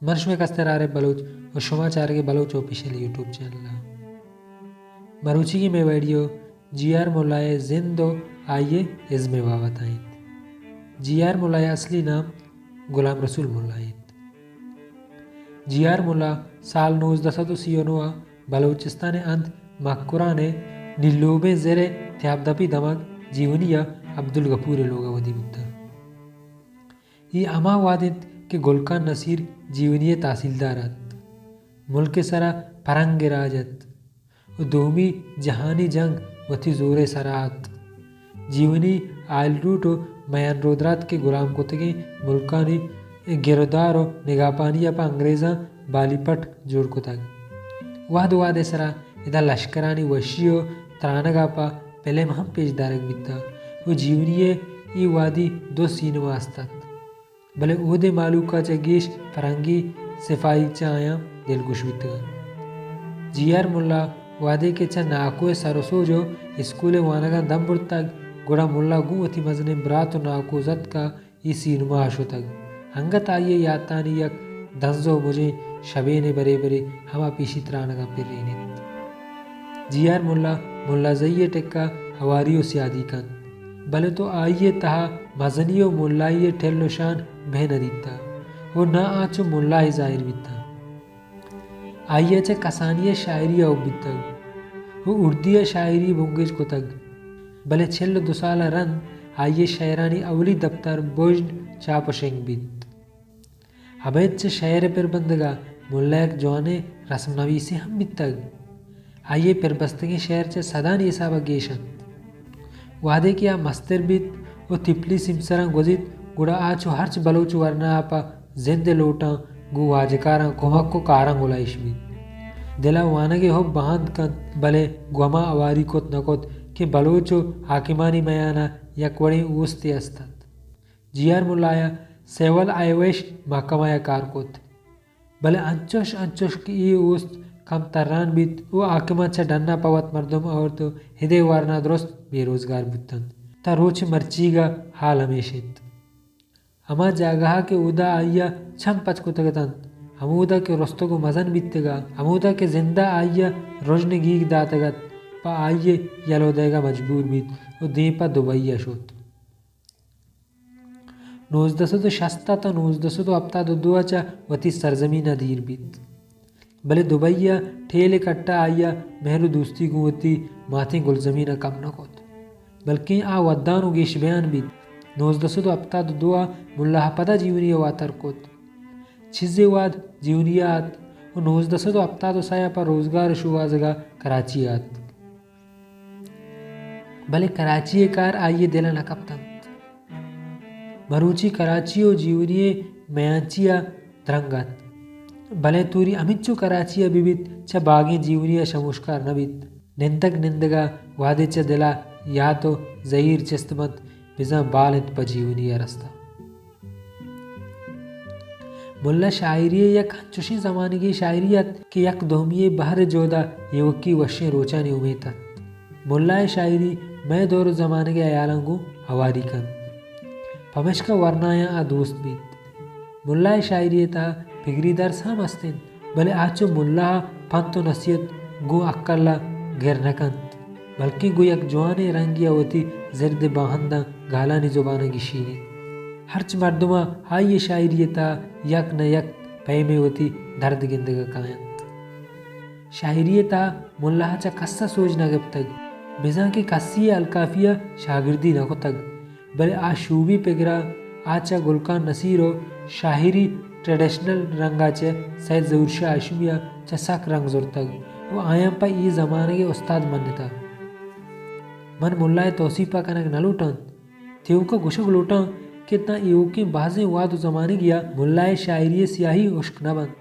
مرش میں کسترار بلوچ و شما چارگ بلوچ آفیشیل یوٹیوب چینل مروچی کی میں ویڈیو جی آر مولائے زندو آئیے از میں واوتائیں جی آر مولائے اصلی نام غلام رسول مولائیں جی آر مولا سال 1939 بلوچستان اند مکرانے نیلوبے زیر تیابدپی دماغ جیونیا عبدالغفور لوگا ودی بودتا یہ اما وادت کہ گلکان نصیر جیونی تحصیلدارات ملک سرا پرنگ راجت و دومی جہانی جنگ وتی زور سرات جیونی آئل روٹ و میان رودرات کے غلام کتگی ملکانی گردار و نگاپانی اپا انگریزاں بالی پٹ جوڑ کتگ واد سرا ادا لشکرانی وشی و ترانگا پا پہلے مہم پیش دارک بیتا و جیونی ای وادی دو سینما استاد بلے اودے مالوکا چگیش فرنگی صفائی چایا دلگوش بیتا جی آر مولا وادے کے چا ناکو سرسو جو اسکول وانگا دم برتگ گوڑا مولا گوتی مزن برات و ناکو زد کا ای سینما آشو تگ ہنگت آئیے یاتانی یک دنزو مجھے شبین برے برے ہما پیشی ترانگا پر رینت جی آر مولا زیے ٹکا ہواریو سیادی کن بلے تو آئیے تہا مزنیو مولائیے ٹھلو شان بہن دیتا وہ نہ آچو مولائی ظاہر بیتا آئیے چا کسانی شاعری او بیتا وہ اردی شاعری بنگج کو تگ بلے چھل 2 سالہ رن آئیے شاعرانی اولی دفتر بوجن چاپشنگ بیت حبیت چا شاعر پر بندگا مولا یک جوانے رسم نویسی ہم بیتگ آئیے پر بستگی شعر چا صدانی حسابہ گیشن وعدے کیا مستر بیت و تپلی سمسران گزید گوڑا آچو ہرچ بلوچ ورنا آپا زند لوٹاں گو واجکاراں کمک کو کاراں گلائش بیت دلا وانگے ہو بہاند کن بلے گوما اواری کت نکت کہ بلوچو حاکمانی میانا یک وڑی اوستی استد جی آر مولایا سیول آئیوش محکمہ کار کت بلے انچوش کی ای اوست کم تران بیت وہ حاکمہ چا ڈننا پوت مردم اور تو ہدے وارنا درست بے روزگار بیتن تا روچ مرچیگا حال ہمیشت اما جاگہا کے اودا آئیا چھم پچ کو تگتن ہمودا کے رستو کو مزن بیتگا ہمودا کے زندہ آئیا رجن گیگ داتگت پا آئیے یلو دے گا مجبور بیت و دیں پا دبئی شد 1960 تا 1972 چا وتی سرزمین دیر بیت بلے دبئی ٹھیلے کٹا آئیا محلو دوستی گوتی ماتیں گل زمین کم نکوت بلکہ آ ودانو گیش بیان بیت 1972 ملا پدا جیونی واتر کوت چھزے واد جیونیات و 1973 پر روزگار شوازگا کراچی آت بلے کراچی کار آئیے دل نکبتند مروچی کراچی و جیونی میانچیا درنگت بلے توری امیچو کراچی بیبیت چا باغیں جیونی شموشکار نبیت نندگ نندگا وادے چا دلا یا تو زہیر چستمت بزا بالت پا جیونی رستا ملا شاعری یک ہنچوشی زمانے کی شاعریت کہ یک دومی بہر جودا یوکی وشیں روچانی امیتت ملا شاعری میں دور زمانے کے ایالنگو ہواری کن پمشکا ورنایا آ دوست بیت ملا شاعری تا فکری درس ہم استن بلے آچو ملا پنتو نصیت گو اکلا گر نکند بلکہ گو یک جوانے رنگیا ہوتی زرد باہندہ گالانی زبانہ گشینی ہرچ مردمہ آئیے شاعری تا یک نہ یک پیمے ہوتی درد گندگا کائن شاعری تا ملا چا کسا سوچ نہ گب تگ بزا کے کسی الکافیہ شاگردی نہ کو تگ بلے آ شوبی پگرا آچا گلکان نصیرو شاعری ٹریڈیشنل رنگا چا سید ظہور شاہ ہاشمیہ چا سک رنگ زور تگ وہ آیاں پا ای زمانے کے استاد منتا من ملائے توصیفہ کنک نہ لوٹان تیو کا گشک لوٹان کتنا ایو کے بازیں واد زمانے گیا ملائے شاعری سیاہی عشق نہ بند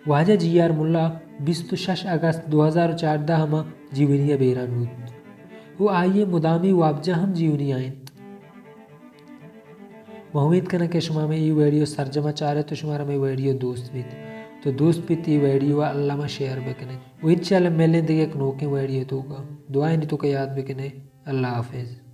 واجہ جی آر مولا 26 اگست 2014 ہما جیونیہ بیران ہوت وہ آئیے مدامی وابجہ ہم جیونی آئیں. میں امید کرنا کہ شما میں یہ ویڈیو سرجمہ چاہ رہے تو شمارا میں ویڈیو دوست بھی تو دوست بھی تی ویڈیو اللہ میں شیئر بکنے. وہ انشاءاللہ ملیں دیگه ایک نوکے ویڈیو تو کا دعائیں تو کا یاد بکنے. اللہ حافظ.